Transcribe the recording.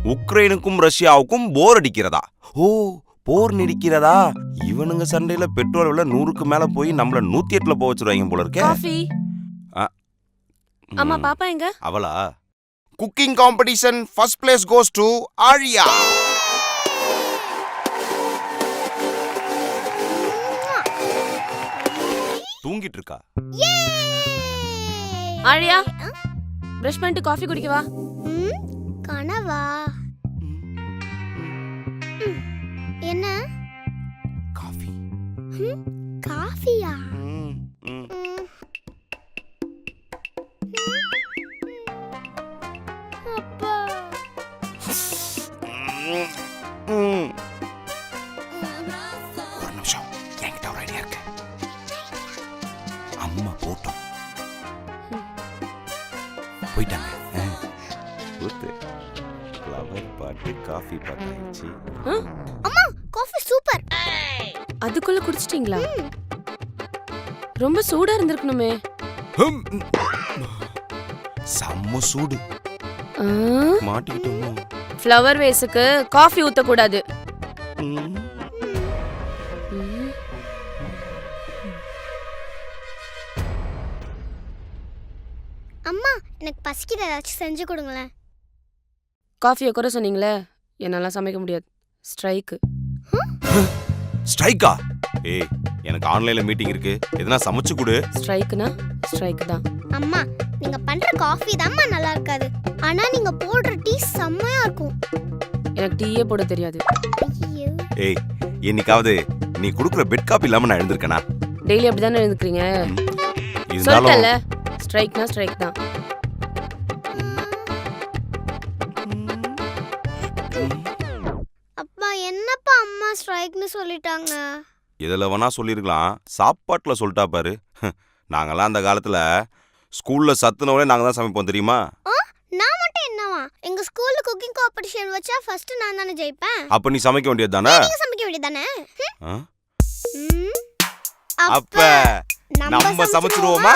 உக்ரைனுக்கும் ரஷ்யாவுக்கும் போர் அடிக்கிறதா? ஓ, போர் நீடிக்கிறதா? இவனுங்க சண்டையில பெட்ரோல் விலை 100க்கு மேல போய் நம்மள 108ல போக வச்சிருவாங்க போல இருக்கே. காஃபி. அம்மா பாப்பா எங்க? அவளா? Cooking competition first place goes to ஆழியா. தூங்கிட்டு இருக்கா. ஆழியா, பிரஷ் பண்ணிட்டு காஃபி குடிக்கவா? கனவா? என்ன காஃபி? காஃபியா? அப்பா ஒரு நிமிஷம், என்கிட்ட ஒரு ஐடியா இருக்கு. அம்மா போட்டோம் போயிட்டாங்க. ஃப்ளவர் பாட்டு காஃபி பாட்டு ஆயிடுச்சு. அம்மா காஃபி சூப்பர். அதுக்குள்ள குடிச்சிட்டீங்களா? ரொம்ப சூடா இருந்திருக்கணுமே. செம்ம சூடு. மாட்டிக்கிட்டோமோ? ஃப்ளவர் வேஸுக்கு காஃபி ஊத்த கூடாது. அம்மா எனக்கு பசிக்குது, ஏதாச்சும் செஞ்சு கொடுங்களேன். காஃபியை குறை சொன்னீங்களே, என்னால சமைக்க முடியாது. ஸ்ட்ரைக்கு. ஸ்ட்ரைக்கா? ஏய், எனக்கு ஆன்லைன்ல மீட்டிங் இருக்கு, எதனா சமைச்சு கொடு. ஸ்ட்ரைக்குனா ஸ்ட்ரைக் தான். அம்மா நீங்க பண்ற காஃபி தான்மா நல்லா இருக்காது, ஆனா நீங்க போடுற டீ செம்மையா இருக்கும். எனக்கு டீயே போட தெரியாது. ஐயோ. ஏய், என்னைக்காவது நீ குடுக்குற பெட் காப்பி இல்லாம நான் எழுந்திருக்கேனா? டெய்லி அப்படிதானே எழுந்துக்கிறீங்க? இருந்தாலும் சொல்லல, ஸ்ட்ரைக்னா ஸ்ட்ரைக் தான். அப்பா என்னப்பா அம்மா ஸ்ட்ரைக்னு சொல்லிட்டாங்க? இதில் வேணா சொல்லியிருக்கலாம், சாப்பாட்டில் சொல்லிட்டா பாரு. நாங்கெல்லாம் அந்த காலத்தில் ஸ்கூலில் சத்துனவரே நாங்கள் தான் சமைப்போம் தெரியுமா? நான் மட்டும் என்னவா? எங்க ஸ்கூல்ல குக்கிங் காம்படிஷன் வச்சா ஃபர்ஸ்ட் நான் தானே ஜெயிப்பேன். அப்போ நீ சமைக்க வேண்டியது தானே? நீங்க சமைக்க வேண்டியது தானே? அப்ப நம்ம சமைச்சிருவோமா?